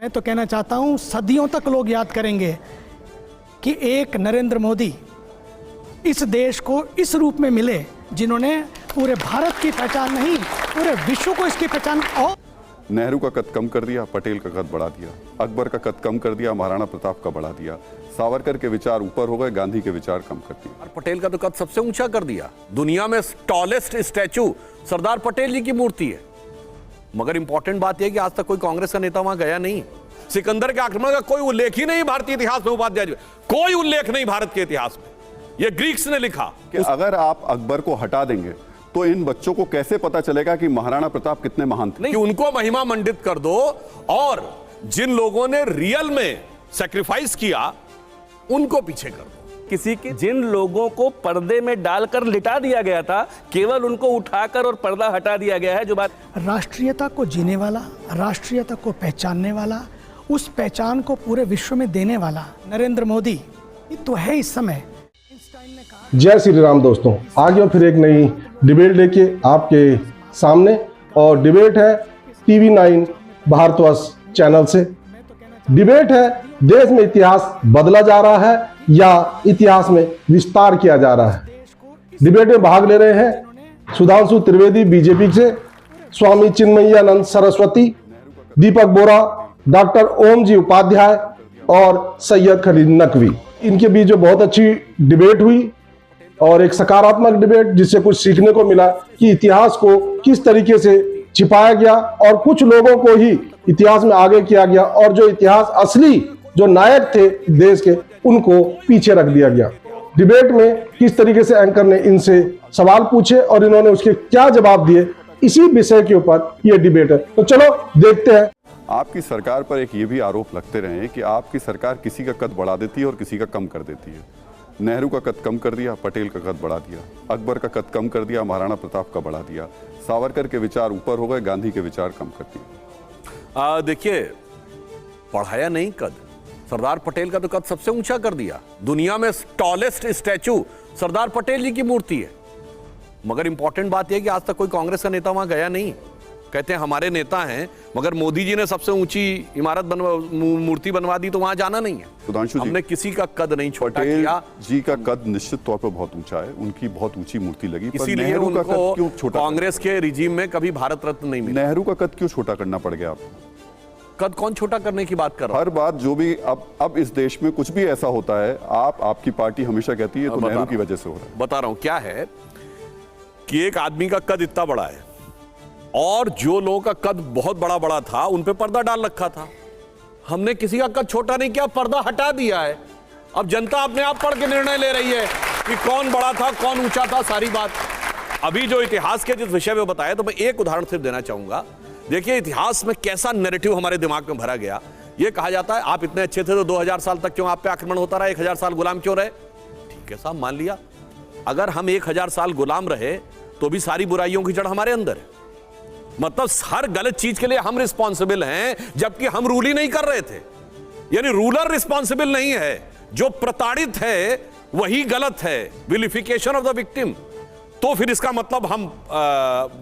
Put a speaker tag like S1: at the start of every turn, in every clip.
S1: मैं तो कहना चाहता हूं सदियों तक लोग याद करेंगे कि एक नरेंद्र मोदी इस देश को इस रूप में मिले जिन्होंने पूरे भारत की पहचान नहीं पूरे विश्व को इसकी पहचान। और
S2: नेहरू का कद कम कर दिया, पटेल का कद बढ़ा दिया, अकबर का कद कम कर दिया, महाराणा प्रताप का बढ़ा दिया, सावरकर के विचार ऊपर हो गए, गांधी के विचार कम कर दिए।
S3: और पटेल का तो कद सबसे ऊंचा कर दिया। दुनिया में टॉलेस्ट स्टैचू सरदार पटेल जी की मूर्ति है। मगर इंपॉर्टेंट बात यह कि आज तक कोई कांग्रेस का नेता वहां गया नहीं। सिकंदर के आक्रमण का कोई उल्लेख ही नहीं भारतीय इतिहास में। उपाध्याय जी, कोई उल्लेख नहीं भारत के इतिहास में। यह ग्रीक्स ने लिखा
S2: कि अगर आप अकबर को हटा देंगे तो इन बच्चों को कैसे पता चलेगा कि महाराणा प्रताप कितने महान थे।
S3: नहीं, उनको महिमा मंडित कर दो और जिन लोगों ने रियल में सैक्रिफाइस किया उनको पीछे कर दो।
S4: किसी के जिन लोगों को पर्दे में डालकर लिटा दिया गया था केवल उनको उठाकर और पर्दा हटा दिया गया है। जो बात
S1: राष्ट्रीयता को जीने वाला, राष्ट्रीयता को पहचानने वाला, उस पहचान को पूरे विश्व में देने वाला नरेंद्र मोदी तो है इस समय।
S5: जय श्री राम दोस्तों, आ गया फिर एक नई डिबेट लेके आपके सामने। और डिबेट है TV9 भारतवर्ष चैनल से। डिबेट है देश में इतिहास बदला जा रहा है या इतिहास में विस्तार किया जा रहा है। डिबेट में भाग ले रहे हैं सुधांशु त्रिवेदी बीजेपी से, स्वामी चिन्मयानंद सरस्वती, दीपक बोरा, डॉक्टर ओम जी उपाध्याय और सैयद खलील नकवी। इनके बीच जो बहुत अच्छी डिबेट हुई और एक सकारात्मक डिबेट जिससे कुछ सीखने को मिला कि इतिहास को किस तरीके से छिपाया गया और कुछ लोगों को ही इतिहास में आगे किया गया और जो इतिहास असली जो नायक थे देश के उनको पीछे रख दिया गया। डिबेट में किस तरीके से एंकर ने इनसे सवाल पूछे और इन्होंने उसके क्या जवाब दिए, इसी विषय के ऊपर यह डिबेट है। तो चलो देखते हैं।
S2: आपकी सरकार पर एक ये भी आरोप लगते रहे हैं कि आपकी सरकार किसी का कद बढ़ा देती है और किसी का कम कर देती है। नेहरू का कद कम कर दिया, पटेल का कद बढ़ा दिया, अकबर का कद कम कर दिया, महाराणा प्रताप का बढ़ा दिया, सावरकर के विचार ऊपर हो गए, गांधी के विचार कम कर दिए।
S3: देखिए, बढ़ाया नहीं कद। सरदार पटेल का तो कद सबसे ऊंचा कर दिया। दुनिया में टॉलेस्ट स्टैचू सरदार पटेल जी की मूर्ति है। मगर इंपॉर्टेंट बात यह कि आज तक कोई कांग्रेस का नेता वहां गया नहीं। कहते हैं हमारे नेता हैं, मगर मोदी जी ने सबसे ऊंची इमारत मूर्ति बनवा दी तो वहां जाना नहीं है।
S2: सुधांशु जी,
S3: हमने किसी का कद नहीं छोटा
S2: पटेल
S3: किया।
S2: जी का कद निश्चित तौर पर बहुत ऊंचा है, उनकी बहुत ऊंची मूर्ति लगी,
S3: इसीलिए उनको कांग्रेस के रिजीम में कभी भारत रत्न नहीं मिला।
S2: नेहरू का कद क्यों छोटा करना पड़ गया आपको?
S3: कद कौन छोटा करने की बात कर रहा है?
S2: हर बात जो भी अब इस देश में कुछ भी ऐसा होता है, आपकी पार्टी हमेशा कहती है तो नेहरू की वजह से हो रहा है।
S3: बता रहा हूं क्या है कि एक आदमी का कद इतना बड़ा है और जो लोगों का कद बहुत बड़ा बड़ा था उन पे पर्दा डाल रखा था। हमने किसी का कद छोटा नहीं किया, पर्दा हटा दिया है। अब जनता अपने आप पढ़ के निर्णय ले रही है कि कौन बड़ा था कौन ऊंचा था। सारी बात अभी जो इतिहास के जिस विषय में बताया, तो मैं एक उदाहरण सिर्फ देना चाहूंगा। देखिए इतिहास में कैसा नैरेटिव हमारे दिमाग में भरा गया। यह कहा जाता है आप इतने अच्छे थे तो 2000 साल तक क्यों आप पे आक्रमण होता रहा, 1000 साल गुलाम क्यों रहे। ठीक है साहब, मान लिया अगर हम 1000 साल गुलाम रहे तो भी सारी बुराइयों की जड़ हमारे अंदर है। मतलब हर गलत चीज के लिए हम रिस्पॉन्सिबल हैं, जबकि हम रूल ही नहीं कर रहे थे। यानी रूलर रिस्पॉन्सिबल नहीं है, जो प्रताड़ित है वही गलत है। Vilification of the victim. तो फिर इसका मतलब हम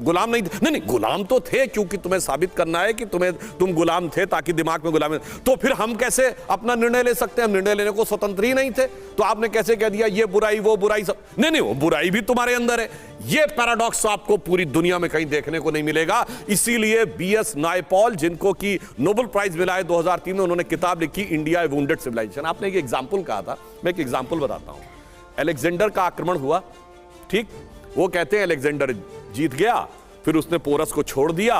S3: गुलाम नहीं थे? नहीं, गुलाम तो थे, क्योंकि तुम्हें साबित करना है कि तुम गुलाम थे ताकि दिमाग में गुलाम। तो फिर हम कैसे अपना निर्णय ले सकते हैं? हम निर्णय लेने को स्वतंत्र ही नहीं थे। तो आपने कैसे कह दिया ये बुराई वो बुराई सब? नहीं, वो बुराई भी तुम्हारे अंदर है। ये पैराडॉक्स आपको पूरी दुनिया में कहीं देखने को नहीं मिलेगा। इसीलिए BS नायपॉल, जिनको की नोबेल प्राइज मिला है 2003 में, उन्होंने किताब लिखी इंडिया ए वुंडेड सिविलाइजेशन। आपने एक एग्जाम्पल कहा था, मैं एक एग्जाम्पल बताता हूं। अलेक्जेंडर का आक्रमण हुआ, ठीक, वो कहते हैं अलेक्जेंडर जीत गया, फिर उसने पोरस को छोड़ दिया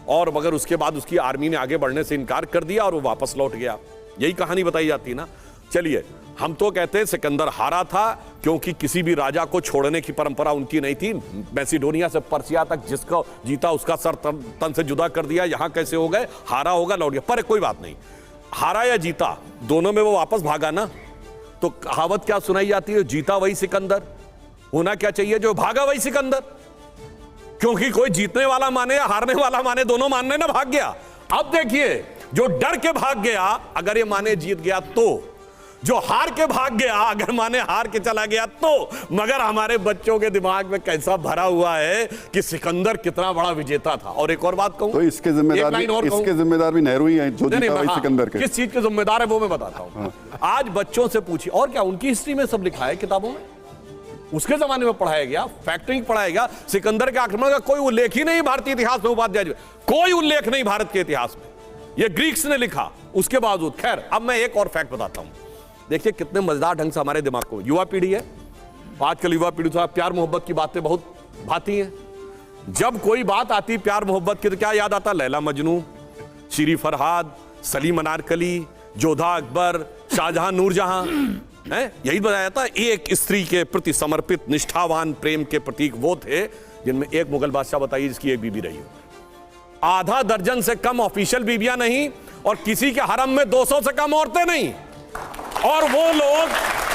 S3: और मगर उसके बाद उसकी आर्मी ने आगे बढ़ने से इनकार कर दिया और वो वापस लौट गया। यही कहानी बताई जाती ना। चलिए, हम तो कहते हैं सिकंदर हारा था क्योंकि किसी भी राजा को छोड़ने की परंपरा उनकी नहीं थी। मैसिडोनिया से पर्सिया तक जिसको जीता उसका सर तन से जुदा कर दिया। यहां कैसे हो गए? हारा होगा लौट गया। पर कोई बात नहीं, हारा या जीता दोनों में वो वापस भागा ना। तो कहावत क्या सुनाई जाती है? जीता वही सिकंदर। होना क्या चाहिए? जो भागा वही सिकंदर। क्योंकि कोई जीतने वाला माने या हारने वाला माने, दोनों मानने ना भाग गया। अब देखिए, जो डर के भाग गया, अगर ये माने जीत गया जो हार के भाग गया, अगर माने हार के चला गया तो, मगर हमारे बच्चों के दिमाग में कैसा भरा हुआ है कि सिकंदर कितना बड़ा विजेता था। और एक और बात कहूं,
S2: तो इसके जिम्मेदार भी नेहरू ही हैं, जो जीता वही सिकंदर के।
S3: किस चीज के जिम्मेदार है वो मैं बताता हूं। आज बच्चों से पूछिए, और क्या उनकी हिस्ट्री में सब लिखा है किताबों में, उसके जमाने में पढ़ाया गया, फैक्टरिंग पढ़ाया गया। सिकंदर के आक्रमण का कोई उल्लेख ही नहीं भारतीय इतिहास में, उपाध्याय जी, कोई उल्लेख नहीं भारत के इतिहास में, ये ग्रीक्स ने लिखा उसके बावजूद। खैर, अब मैं एक और फैक्ट बताता हूं, देखिए कितने मजेदार ढंग से हमारे दिमाग को, युवा पीढ़ी है आजकल, युवा पीढ़ी तो प्यार मोहब्बत की बातें बहुत भाती हैं। जब कोई बात आती प्यार मोहब्बत की तो क्या याद आता? लैला मजनू, शीरी फरहाद, सलीम अनारकली, जोधा अकबर, शाहजहां नूरजहां, यही बताया था। एक स्त्री के प्रति समर्पित निष्ठावान प्रेम के प्रतीक वो थे जिनमें एक मुगल बादशाह बताइए जिसकी एक बीबी रही हो, आधा दर्जन से कम ऑफिशियल बीबियां नहीं, और किसी के हरम में 200 से कम औरतें नहीं। और वो लोग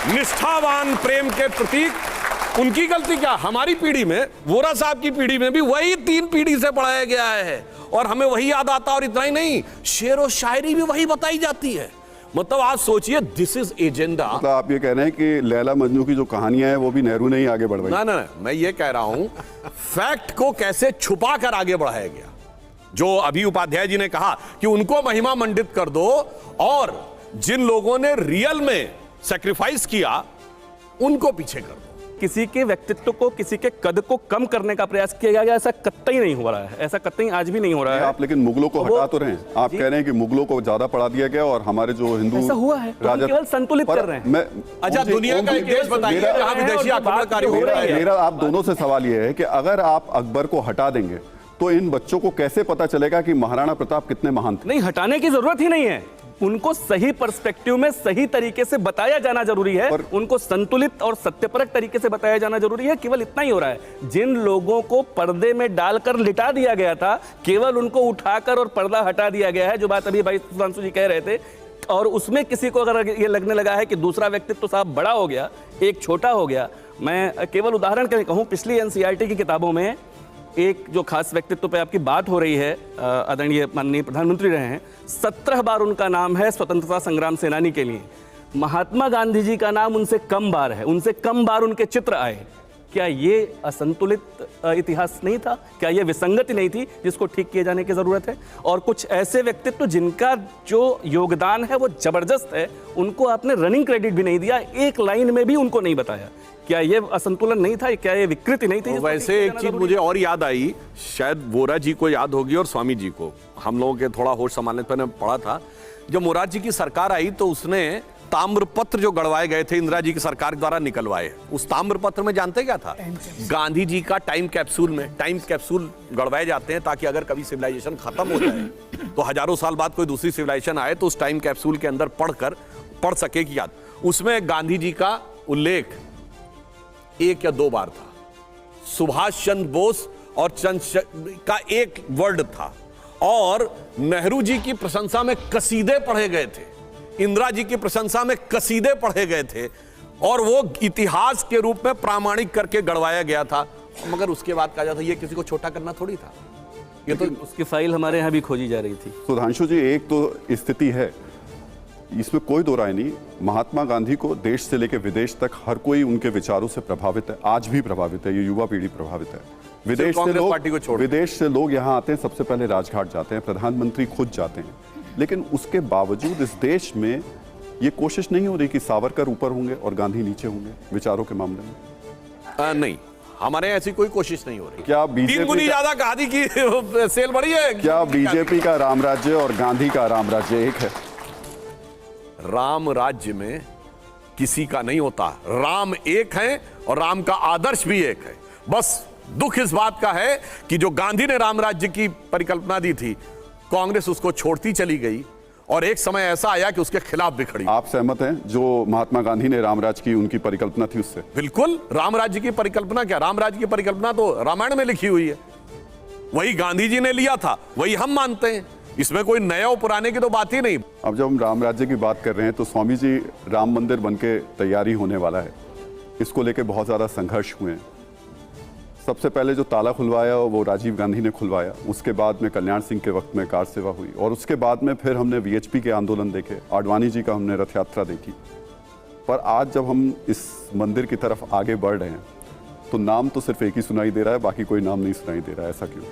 S3: निष्ठावान प्रेम के प्रतीक, उनकी गलती क्या? हमारी पीढ़ी में, वोरा साहब की पीढ़ी में भी वही 3 पीढ़ी से पढ़ाया गया है और हमें वही याद आता। और इतना ही नहीं, शेर और शायरी भी वही बताई जाती है। मतलब आज सोचिए, दिस इज एजेंडा।
S2: मतलब आप ये कह रहे हैं कि लैला मजनू की जो कहानियां हैं वो भी नेहरू ने ही आगे बढ़वाई?
S3: ना, मैं ये कह रहा हूं फैक्ट को कैसे छुपा कर आगे बढ़ाया गया। जो अभी उपाध्याय जी ने कहा कि उनको महिमा मंडित कर दो, और जिन लोगों ने रियल में सैक्रिफाइस किया उनको पीछे कर दो।
S4: किसी के व्यक्तित्व को, किसी के कद को कम करने का प्रयास किया गया, ऐसा कतई नहीं हो रहा है, ऐसा कतई आज भी नहीं हो रहा है।
S2: आप लेकिन मुगलों को हटा तो रहे हैं, आप कह रहे हैं कि मुगलों को ज्यादा पढ़ा दिया गया और हमारे जो हिंदू,
S4: ऐसा हुआ है तो हम केवल संतुलित कर रहे हैं।
S3: अच्छा, दुनिया का एक देश बताइए जहां विदेशी आक्रमणकारी हो रहा है।
S2: मेरा आप दोनों से सवाल यह है कि अगर आप अकबर को हटा देंगे तो इन बच्चों को कैसे पता चलेगा कि महाराणा प्रताप कितने महान थे?
S4: नहीं, हटाने की जरूरत ही नहीं है, उनको सही पर्सपेक्टिव में सही तरीके से बताया जाना जरूरी है, उनको संतुलित और सत्यपरक तरीके से बताया जाना जरूरी है। केवल इतना ही हो रहा है। जिन लोगों को पर्दे में डालकर लिटा दिया गया था, केवल उनको उठाकर और पर्दा हटा दिया गया है, जो बात अभी भाई सुधांशु जी कह रहे थे। और उसमें किसी को अगर ये लगने लगा है कि दूसरा व्यक्तित्व तो साहब बड़ा हो गया, एक छोटा हो गया, मैं केवल उदाहरण के लिए कहूं, पिछली एनसीईआरटी की किताबों में एक जो खास व्यक्तित्व पे आपकी बात हो रही है, आदरणीय माननीय प्रधानमंत्री रहे हैं, 17 बार उनका नाम है स्वतंत्रता संग्राम सेनानी के लिए। महात्मा गांधी जी का नाम उनसे कम बार है, उनसे कम बार उनके चित्र आए। क्या ये असंतुलित इतिहास नहीं था? क्या ये विसंगति नहीं थी जिसको ठीक किए जाने की जरूरत है? और कुछ ऐसे व्यक्तित्व जिनका जो योगदान है वो जबरदस्त है, उनको आपने रनिंग क्रेडिट भी नहीं दिया, एक लाइन में भी उनको नहीं बताया। क्या ये असंतुलन नहीं था? क्या ये विकृति नहीं थी?
S3: वैसे एक चीज मुझे और याद आई, शायद वोरा जी को याद होगी और स्वामी जी को, हम लोगों के थोड़ा होश संभालने पर पढ़ा था। जब मोरारजी जी की सरकार आई तो उसने ताम्रपत्र जो गढ़वाए गए थे इंदिरा जी की सरकार द्वारा निकलवाए, उस ताम्रपत्र में जानते क्या था? गांधी जी का टाइम कैप्सूल गढ़वाए जाते हैं ताकि अगर कभी सिविलाइजेशन खत्म हो जाए तो हजारों साल बाद कोई दूसरी सिविलाइजेशन आए तो उस टाइम कैप्सूल के अंदर पढ़ सके की याद। उसमें गांधी जी का उल्लेख 1 या 2 बार था, सुभाष चंद्र बोस और का एक वर्ड था, और नेहरू जी की प्रशंसा में कसीदे पढ़े गए थे, इंदिरा जी की प्रशंसा में कसीदे पढ़े गए थे, और वो इतिहास के रूप में प्रामाणिक करके गढ़वाया गया था। मगर उसके बाद कहा जाता ये किसी को छोटा करना थोड़ी था, ये तो
S4: उसकी फाइल हमारे यहाँ भी खोजी जा रही थी।
S2: सुधांशु जी, एक तो स्थिति है, इसमें कोई दो राय नहीं, महात्मा गांधी को देश से लेकर विदेश तक हर कोई उनके विचारों से प्रभावित है, आज भी प्रभावित है, ये युवा पीढ़ी प्रभावित है। विदेश से लोग यहाँ आते हैं, सबसे पहले राजघाट जाते हैं, प्रधानमंत्री खुद जाते हैं, लेकिन उसके बावजूद इस देश में ये कोशिश नहीं हो रही कि सावरकर ऊपर होंगे और गांधी नीचे होंगे विचारों के मामले में।
S3: नहीं, हमारे ऐसी कोई कोशिश नहीं हो रही।
S2: क्या बीजेपी
S3: 3 गुनी ज्यादा गांधी की सेल बढ़ी है?
S2: क्या बीजेपी का राम राज्य और गांधी का राम राज्य एक है?
S3: राम राज्य में किसी का नहीं होता, राम एक है और राम का आदर्श भी एक है। बस दुख इस बात का है कि जो गांधी ने राम राज्य की परिकल्पना दी थी, कांग्रेस उसको छोड़ती चली गई और एक समय ऐसा आया कि उसके खिलाफ भी खड़ी।
S2: आप सहमत हैं जो महात्मा गांधी ने राम राज्य की उनकी परिकल्पना थी उससे?
S3: बिल्कुल। राम राज्य की परिकल्पना क्या, राम राज्य की परिकल्पना तो रामायण में लिखी हुई है, वही गांधी जी ने लिया था, वही हम मानते हैं, इसमें कोई नया और पुराने की तो बात ही नहीं।
S2: अब जब हम राम राज्य की बात कर रहे हैं तो स्वामी जी, राम मंदिर बनके तैयारी होने वाला है, इसको लेके बहुत ज़्यादा संघर्ष हुए हैं। सबसे पहले जो ताला खुलवाया वो राजीव गांधी ने खुलवाया, उसके बाद में कल्याण सिंह के वक्त में कार सेवा हुई, और उसके बाद में फिर हमने वीएचपी के आंदोलन देखे, आडवाणी जी का हमने रथ यात्रा देखी, पर आज जब हम इस मंदिर की तरफ आगे बढ़ रहे हैं तो नाम तो सिर्फ एक ही सुनाई दे रहा है, बाकी कोई नाम नहीं सुनाई दे रहा है। ऐसा क्यों?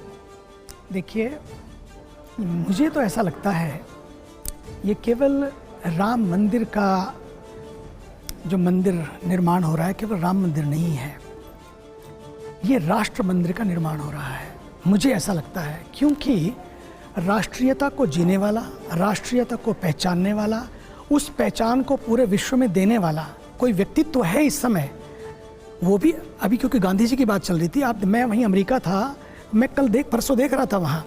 S1: देखिए, मुझे तो ऐसा लगता है ये केवल राम मंदिर का जो मंदिर निर्माण हो रहा है केवल राम मंदिर नहीं है, ये राष्ट्र मंदिर का निर्माण हो रहा है। मुझे ऐसा लगता है क्योंकि राष्ट्रीयता को जीने वाला, राष्ट्रीयता को पहचानने वाला, उस पहचान को पूरे विश्व में देने वाला कोई व्यक्तित्व है इस समय। वो भी अभी क्योंकि गांधी जी की बात चल रही थी, मैं वहीं अमेरिका था, मैं परसों देख रहा था वहाँ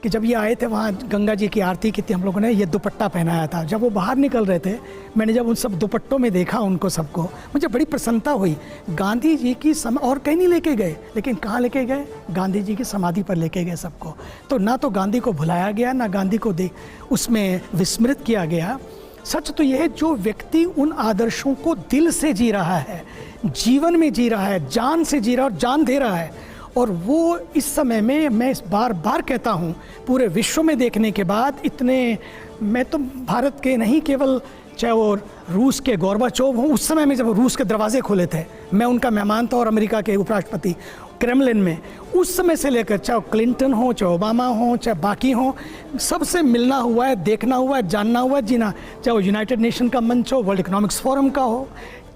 S1: कि जब ये आए थे वहाँ गंगा जी की आरती की थी, हम लोगों ने ये दुपट्टा पहनाया था। जब वो बाहर निकल रहे थे, मैंने जब उन सब दुपट्टों में देखा उनको सबको, मुझे बड़ी प्रसन्नता हुई। गांधी जी की और कहीं नहीं लेके गए, लेकिन कहाँ लेके गए? गांधी जी की समाधि पर लेके गए सबको। तो ना तो गांधी को भुलाया गया, ना गांधी को उसमें विस्मृत किया गया। सच तो यह है, जो व्यक्ति उन आदर्शों को दिल से जी रहा है, जीवन में जी रहा है, जान से जी रहा है और जान दे रहा है, और वो इस समय में, मैं इस बार बार कहता हूँ, पूरे विश्व में देखने के बाद इतने, मैं तो भारत के नहीं, केवल चाहे वो रूस के गोर्बाचोव हों, उस समय में जब रूस के दरवाजे खुले थे, मैं उनका मेहमान था, और अमेरिका के उपराष्ट्रपति क्रेमलिन में, उस समय से लेकर चाहे क्लिंटन हो, चाहे ओबामा हो, चाहे बाकी हो, सबसे मिलना हुआ है, देखना हुआ है, जानना हुआ है, जीना, चाहे वो यूनाइटेड नेशन का मंच हो, वर्ल्ड इकोनॉमिक्स फोरम का हो,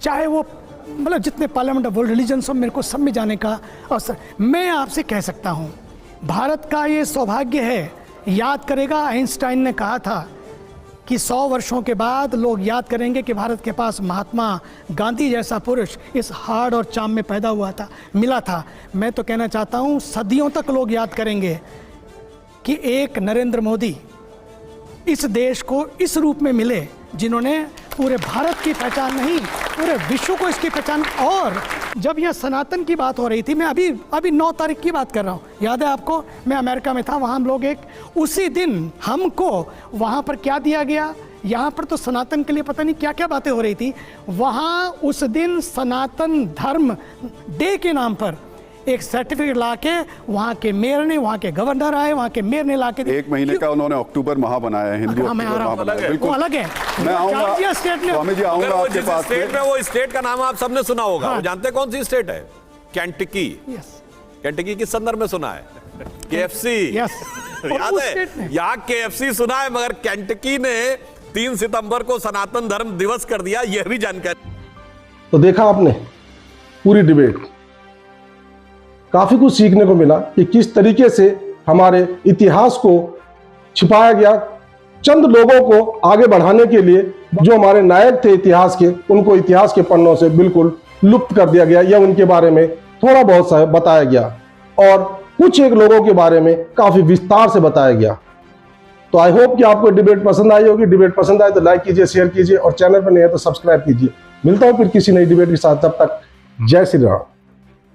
S1: चाहे वो मतलब जितने पार्लियामेंट ऑफ वर्ल्ड रिलीजन्स हो, मेरे को सब में जाने का अवसर। मैं आपसे कह सकता हूँ, भारत का ये सौभाग्य है। याद करेगा, आइंस्टाइन ने कहा था कि 100 वर्षों के बाद लोग याद करेंगे कि भारत के पास महात्मा गांधी जैसा पुरुष इस हाड़ और चाम में पैदा हुआ था, मिला था। मैं तो कहना चाहता हूँ, सदियों तक लोग याद करेंगे कि एक नरेंद्र मोदी इस देश को इस रूप में मिले जिन्होंने पूरे भारत की पहचान नहीं, पूरे विश्व को इसकी पहचान। और जब यह सनातन की बात हो रही थी, मैं अभी 9 तारीख की बात कर रहा हूँ, याद है आपको? मैं अमेरिका में था, वहाँ हम लोग उसी दिन हमको वहाँ पर क्या दिया गया, यहाँ पर तो सनातन के लिए पता नहीं क्या क्या बातें हो रही थी, वहाँ उस दिन सनातन धर्म डे के नाम पर एक सर्टिफिकेट लाके वहाँ के मेयर ने, वहाँ के गवर्नर आए, वहाँ के मेयर ने लाके
S2: 1 महीने का उन्होंने अक्टूबर माह बनाया है, हिंदू अक्टूबर माह बनाया है। बिल्कुल
S1: अलग है।
S2: मैं आऊंगा स्वामी जी, आऊंगा आपके पास।
S3: स्टेट में, वो स्टेट का नाम आप सबने सुना होगा।
S1: हाँ।
S3: वो जानते हैं कौन सी स्टेट है? केंटकी। केंटकी किस संदर्भ में सुना है? KFC। याद है? यहाँ KFC सुना है, मगर केंटकी ने 3 सितंबर को सनातन धर्म दिवस कर दिया, यह भी जानकारी।
S5: तो देखा आपने पूरी डिबेट, काफी कुछ सीखने को मिला कि किस तरीके से हमारे इतिहास को छिपाया गया, चंद लोगों को आगे बढ़ाने के लिए जो हमारे नायक थे इतिहास के, उनको इतिहास के पन्नों से बिल्कुल लुप्त कर दिया गया या उनके बारे में थोड़ा बहुत सा बताया गया, और कुछ एक लोगों के बारे में काफी विस्तार से बताया गया। तो आई होप कि आपको डिबेट पसंद आई होगी। डिबेट पसंद आए तो लाइक कीजिए, शेयर कीजिए, और चैनल पर नहीं है तो सब्सक्राइब कीजिए। मिलता हूं फिर किसी नई डिबेट के साथ, तब तक जय श्री राम।